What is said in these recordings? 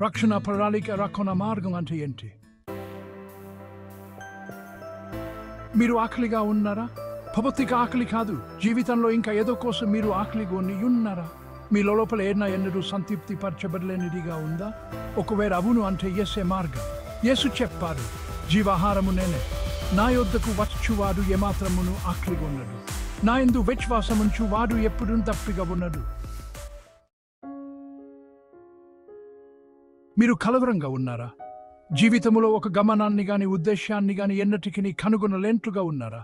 రక్షణ ప్రణాళిక రక్షణ మార్గం అంటే ఏంటి? మీరు ఆకలిగా ఉన్నారా? భౌతిక ఆకలి కాదు, జీవితంలో ఇంకా ఏదో కోసం మీరు ఆకలిగా ఉన్నారా? మీ లోపల ఏదైనా ఎన్నడూ సంతృప్తి పరచబడలేనిదిగా ఉందా? ఒకవేళ అవును అంటే యేసే మార్గం. యేసు చెప్పారు, జీవాహారము నేనే, నా యొద్దకు వచ్చువాడు ఏమాత్రమును ఆకలిగా ఉన్నడు, నా యందు విశ్వాసముంచు వాడు ఎప్పుడూ తప్పిగా ఉన్నడు. మీరు కలవరంగా ఉన్నారా? జీవితంలో ఒక గమనాన్ని గాని ఉద్దేశాన్ని గాని ఎన్నటికీ కనుగొనలేంట్లుగా ఉన్నారా?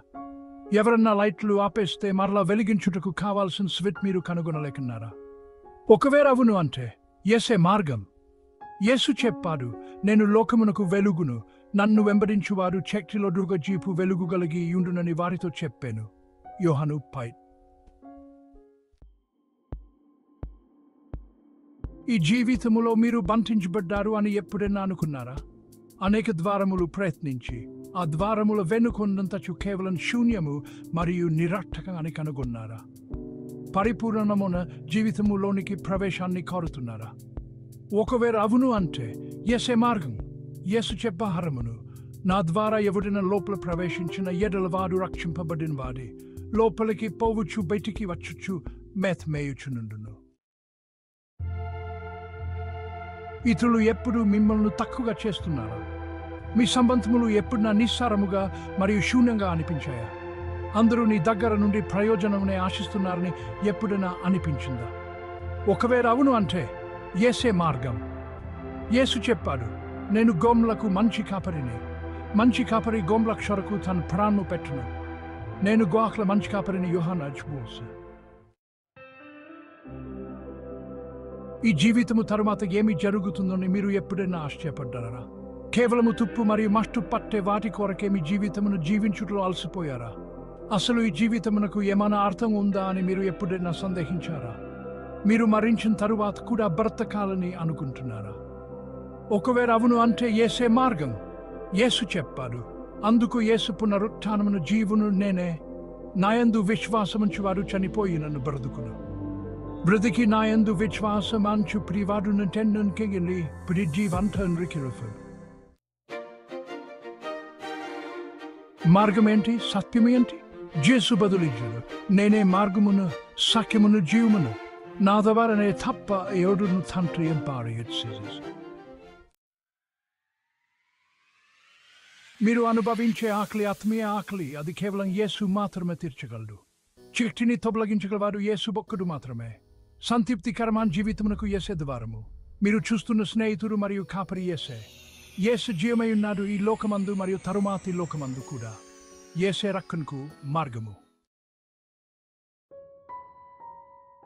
ఎవరన్నా లైట్లు ఆపేస్తే మరలా వెలిగించుటకు కావాల్సిన స్విచ్ మీరు కనుగొనలేకున్నారా? ఒకవేళ అవును అంటే యేసే మార్గం. యేసు చెప్పాడు, నేను లోకమునకు వెలుగును, నన్ను వెంబడించువారు చక్తిలో దుర్గజీపు వెలుగు కలిగి యుండునని వారితో చెప్పాను. యోహాను 5. ఈ జీవితములో మీరు బంధించబడ్డారు అని ఎప్పుడైనా అనుకున్నారా? అనేక ద్వారములు ప్రయత్నించి ఆ ద్వారముల వెనుకొన్నంతచు కేవలం శూన్యము మరియు నిరర్థకాన్ని కనుగొన్నారా? పరిపూర్ణమైన జీవితములోనికి ప్రవేశాన్ని కోరుతున్నారా? ఒకవేళ అవును అంటే యేసే మార్గం. యేసు చెప్పాహారమును, నా ద్వారా ఎవరైనా లోపల ప్రవేశించిన ఎడల వాడు రక్షింపబడిన వాడే, లోపలికి పోవచ్చు బయటికి వచ్చుచు మేయుచునుండును. ఇతరులు ఎప్పుడు మిమ్మల్ని తక్కువగా చేస్తున్నారా? మీ సంబంధములు ఎప్పుడైనా నిస్సారముగా మరియు శూన్యంగా అనిపించాయా? అందరూ నీ దగ్గర నుండి ప్రయోజనమునే ఆశిస్తున్నారని ఎప్పుడైనా అనిపించిందా? ఒకవేళ అవును అంటే యేసే మార్గం. యేసు చెప్పాడు, నేను గోమ్లకు మంచి కాపరిని, మంచి కాపరి గోమ్ల కొరకు తన ప్రాణము పెట్టును, నేను గోహ్ల మంచి కాపరిని. యోహాను 8. ఈ జీవితము తరువాత ఏమి జరుగుతుందని మీరు ఎప్పుడైనా ఆశ్చర్యపడ్డారా? కేవలము తుప్పు మరియు మట్టు పట్టే వాటి కొరకే మీ జీవితమును జీవించుటలో అలసిపోయారా? అసలు ఈ జీవితమునకు ఏమైనా అర్థం ఉందా అని మీరు ఎప్పుడైనా సందేహించారా? మీరు మరణించిన తరువాత కూడా బ్రతకాలని అనుకుంటున్నారా? ఒకవేళ అవును అంటే యేసే మార్గం. యేసు చెప్పాడు, అందుకు యేసు పునరుత్థానమును జీవును నేనే, నాయందు విశ్వాసముంచు వాడు చనిపోయి నన్ను బ్రతుకును, బ్రతికి నాయందు విశ్వాసమంచు ప్రివాడును టెన్నుకెగిలి జీవంతరికిరఫు. మార్గం ఏంటి? సత్యం ఏంటి? యేసు బదులిచ్చాడు, నేనే మార్గమును సత్యమును జీవమును, నా ద్వారానే తప్ప ఎవడును తండ్రి ఎంపారయచ్చు. మీరు అనుభవించే ఆకలి ఆత్మీయ ఆకలి, అది కేవలం యేసు మాత్రమే తీర్చగలడు. చీటిని తొలగించగలవాడు యేసు ఒక్కడు మాత్రమే. సంతృప్తికరమైన జీవితమునకు యేసే ద్వారము. మీరు చూస్తున్న స్నేహితుడు మరియు కాపరి యేసే. యేసు జీవమై ఉన్నాడు ఈ లోకమందు మరియు తరువాతి లోకమందు కూడా. యేసే రక్షణకు మార్గము.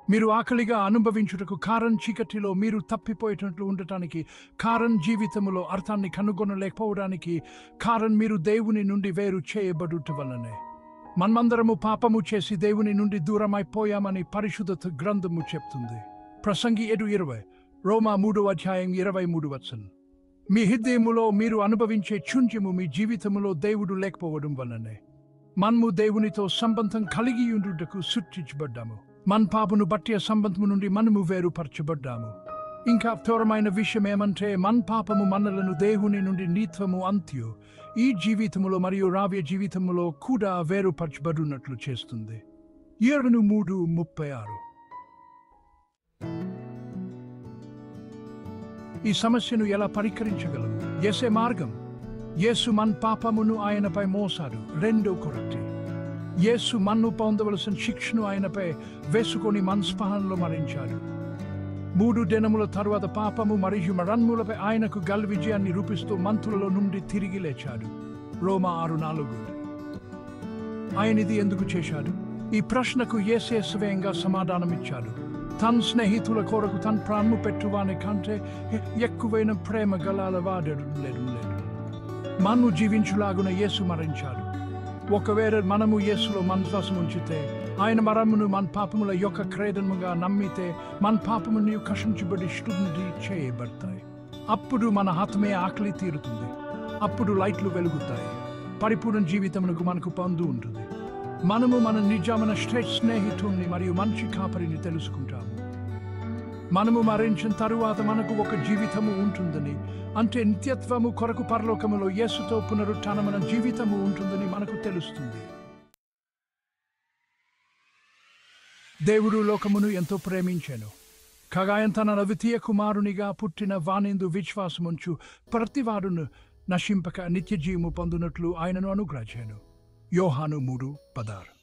మీరు ఆకలిగా అనుభవించుటకు కారణం చీకటిలో మీరు తప్పిపోయేటట్లు ఉండటానికి, కారణం జీవితములో అర్థాన్ని కనుగొనలేకపోవడానికి, కారణం మీరు దేవుని నుండి వేరు చేయబడుట వలనే. మనమందరము పాపము చేసి దేవుని నుండి దూరమైపోయామని పరిశుద్ధ గ్రంథము చెప్తుంది. ప్రసంగి 7:20, రోమా 3:23. మీ హృదయములో మీరు అనుభవించే చుంచెము మీ జీవితములో దేవుడు లేకపోవడం వలనే. మనము దేవునితో సంబంధం కలిగి ఉండుటకు సృష్టించబడ్డాము. మన పాపను బట్టి ఆ సంబంధము నుండి మనము వేరుపరచబడ్డాము. ఇంకా ఘోరమైన విషయం ఏమంటే, మన పాపము మనలను దేవుని నుండి నిత్యము అంత్యు ఈ జీవితములో మరియు రావ్య జీవితములో కూడా వేరుపరచబడినట్లు చేస్తుంది. 3:36. ఈ సమస్యను ఎలా పరిష్కరించగలము? యేసే మార్గం. యేసు మన పాపమును ఆయనపై మోసాడు. 2 కొరింథీ. యేసు మన్ను పొందవలసిన శిక్షను ఆయనపై వేసుకొని మన స్థానంలో మరణించాడు. 3 దినముల తరువాత పాపము మరియు మరణములపై ఆయనకు గల విజయాన్ని రూపిస్తూ మంతులలో నుండి తిరిగి లేచాడు. రోమా 6:4. ఆయన ఇది ఎందుకు చేశాడు? ఈ ప్రశ్నకు యేసే స్వయంగా సమాధానమిచ్చాడు. తన స్నేహితుల కొరకు తన ప్రాణము పెట్టువాని కంటే ఎక్కువైన ప్రేమ గలవాడు లేదు. మనము జీవించులాగున యేసు మరణించాడు. ఒకవేళ మనము యేసులో విశ్వాసం ఉంచితే, ఆయన మరణమును మన పాపముల యొక్క క్రీడముగా నమ్మితే, మన పాపమును కషించబడి శుద్ధి చేయబడతాయి. అప్పుడు మన ఆత్మే ఆకలి తీరుతుంది. అప్పుడు లైట్లు వెలుగుతాయి. పరిపూర్ణ జీవితమునకు మనకు పొందు ఉంటుంది. మనము మన నిజమైన స్నేహితుడిని మరియు మంచి కాపరిని తెలుసుకుంటాము. మనము మరణించిన తరువాత మనకు ఒక జీవితము ఉంటుందని, అంటే నిత్యత్వము కొరకు పరలోకములో యేసుతో పునరుత్థానమైన జీవితము ఉంటుందని మనకు తెలుస్తుంది. దేవుడు లోకమును ఎంతో ప్రేమించెను, కాగా ఆయన తన అద్వితీయ కుమారునిగా పుట్టిన వానిందు విశ్వాసముంచు ప్రతివాడును నశింపక నిత్య జీవము పొందునట్లు ఆయనను అనుగ్రహించెను. యోహాను 3:16.